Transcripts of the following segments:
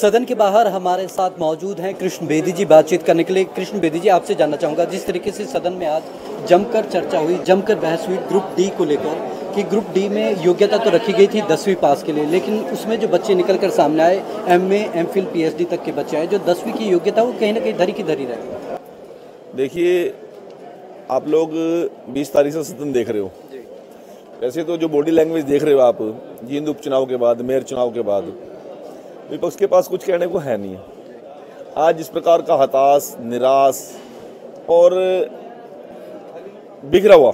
सदन के बाहर हमारे साथ मौजूद हैं कृष्ण बेदी जी बातचीत करने के लिए। कृष्ण बेदी जी, आपसे जानना चाहूँगा, जिस तरीके से सदन में आज जमकर चर्चा हुई, जमकर बहस हुई ग्रुप डी को लेकर कि ग्रुप डी में योग्यता तो रखी गई थी 10वीं पास के लिए, लेकिन उसमें जो बच्चे निकल कर सामने आए, MA, MPhil, PhD तक के बच्चे आए, जो 10वीं की योग्यता वो कहीं ना कहीं धरी की धरी रहे। देखिए, आप लोग 20 तारीख से सदन देख रहे हो। वैसे तो जो बॉडी लैंग्वेज देख रहे हो आप, जींद उपचुनाव के बाद, मेयर चुनाव के बाद, विपक्ष के पास कुछ कहने को है नहीं है। आज इस प्रकार का हताश, निराश और बिखरा हुआ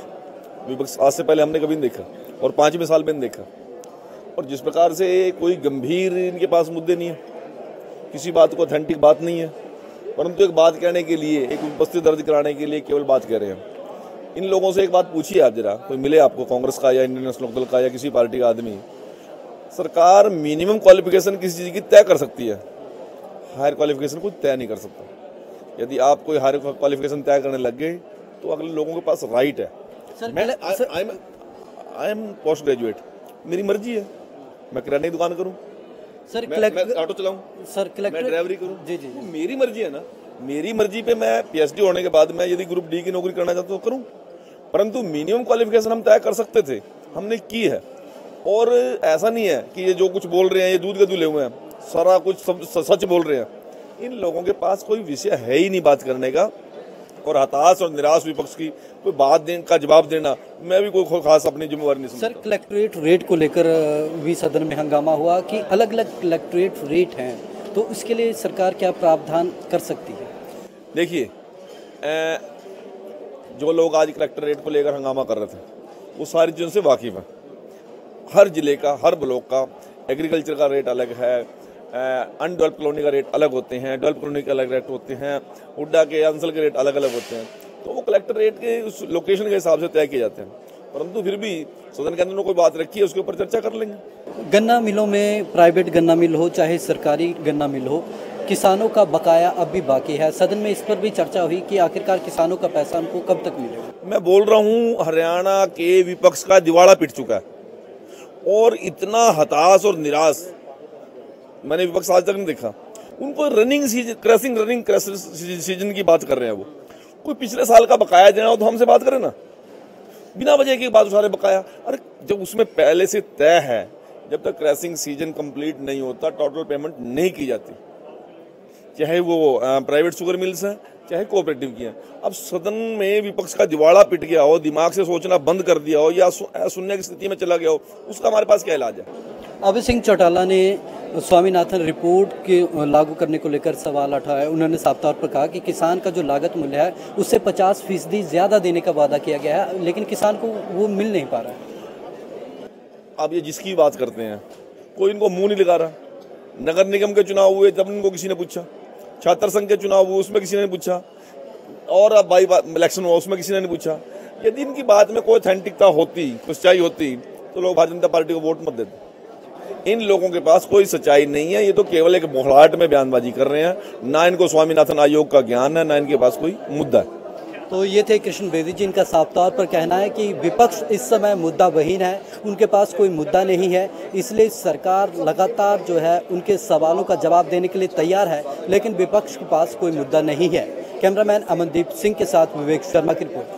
विपक्ष आज से पहले हमने कभी नहीं देखा और 5वें साल में नहीं देखा। और जिस प्रकार से कोई गंभीर इनके पास मुद्दे नहीं है, किसी बात को ऑथेंटिक बात नहीं है, परंतु एक बात कहने के लिए, एक उपस्थिति दर्ज कराने के लिए केवल बात कह रहे हैं। इन लोगों से एक बात पूछिए आप जरा, कोई मिले आपको कांग्रेस का या इंडियन नेशनल दल का या किसी पार्टी का आदमी, सरकार मिनिमम क्वालिफिकेशन किसी चीज़ की तय कर सकती है, हायर क्वालिफिकेशन कोई तय नहीं कर सकता। यदि आप कोई हायर क्वालिफिकेशन तय करने लग गए तो अगले लोगों के पास राइट है। आई एम पोस्ट ग्रेजुएट, मेरी मर्जी है, मैं किराने की दुकान करूं सर, मैं ऑटो चलाऊं सर, मैं ड्राइवरी करूं, जी जी, मेरी मर्जी है ना। मेरी मर्जी पे मैं PhD होने के बाद मैं यदि ग्रुप डी की नौकरी करना चाहता हूं तो करूं, परंतु मिनिमम क्वालिफिकेशन हम तय कर सकते थे, हमने की है। और ऐसा नहीं है कि ये जो कुछ बोल रहे हैं ये दूध के दूल्हे हुए हैं, सारा कुछ सच बोल रहे हैं। इन लोगों के पास कोई विषय है ही नहीं बात करने का। और हताश और निराश विपक्ष की कोई बात का जवाब देना, मैं भी कोई खास अपनी जिम्मेवारी नहीं समझता। सर, कलेक्ट्रेट रेट को लेकर भी सदन में हंगामा हुआ कि अलग अलग कलेक्ट्रेट रेट हैं, तो इसके लिए सरकार क्या प्रावधान कर सकती है? देखिए, जो लोग आज कलेक्टर रेट को लेकर हंगामा कर रहे थे वो सारी चीज़ों से वाकिफ है। हर जिले का, हर ब्लॉक का एग्रीकल्चर का रेट अलग है, अनडेवलप कॉलोनी का रेट अलग होते हैं, डेवलप कॉलोनी के अलग रेट होते हैं, हुड्डा के अंसल के रेट अलग अलग होते हैं। तो वो कलेक्टर रेट के उस लोकेशन के हिसाब से तय किए जाते हैं, परंतु फिर भी सदन के अंदर में कोई बात रखी है उसके ऊपर चर्चा कर लेंगे। गन्ना मिलों में, प्राइवेट गन्ना मिल हो चाहे सरकारी गन्ना मिल हो, किसानों का बकाया अब भी बाकी है। सदन में इस पर भी चर्चा हुई कि आखिरकार किसानों का पैसा उनको कब तक मिलेगा। मैं बोल रहा हूँ, हरियाणा के विपक्ष का दिवाला पिट चुका है और इतना हताश और निराश मैंने विपक्ष आज तक नहीं देखा। उनको रनिंग सीजन की बात कर रहे हैं। वो कोई पिछले साल का बकाया देना हो तो हमसे बात करें ना, बिना वजह की बात सारे बकाया। अरे जब उसमें पहले से तय है, जब तक क्रैसिंग सीजन कंप्लीट नहीं होता टोटल पेमेंट नहीं की जाती, चाहे वो प्राइवेट शुगर मिल्स हैं चाहे कोऑपरेटिव की हैं। अब सदन में विपक्ष का दिवाला पिट गया हो, दिमाग से सोचना बंद कर दिया हो या सुनने की स्थिति में चला गया हो, उसका हमारे पास क्या इलाज है? अभय सिंह चौटाला ने स्वामीनाथन रिपोर्ट के लागू करने को लेकर सवाल उठाया। उन्होंने साफ तौर पर कहा कि किसान का जो लागत मूल्य है उससे 50% ज़्यादा देने का वादा किया गया है, लेकिन किसान को वो मिल नहीं पा रहा है। अब ये जिसकी बात करते हैं कोई इनको मुंह नहीं लगा रहा। नगर निगम के चुनाव हुए तब इनको किसी ने पूछा, छात्र संघ के चुनाव हुए उसमें किसी ने नहीं पूछा, और अब बाई इलेक्शन हुआ उसमें किसी ने नहीं पूछा। यदि इनकी बात में कोई ऑथेंटिकता होती, सच्चाई होती, तो लोग भारतीय जनता पार्टी को वोट मत देते। इन लोगों के पास कोई सच्चाई नहीं है, ये तो केवल एक बौखलाहट में बयानबाजी कर रहे हैं। ना इनको स्वामीनाथन आयोग का ज्ञान है, ना इनके पास कोई मुद्दा है। तो ये थे कृष्ण बेदी जी। इनका साफ तौर पर कहना है कि विपक्ष इस समय मुद्दाविहीन है, उनके पास कोई मुद्दा नहीं है, इसलिए सरकार लगातार जो है उनके सवालों का जवाब देने के लिए तैयार है, लेकिन विपक्ष के पास कोई मुद्दा नहीं है। कैमरामैन अमनदीप सिंह के साथ विवेक शर्मा की रिपोर्ट।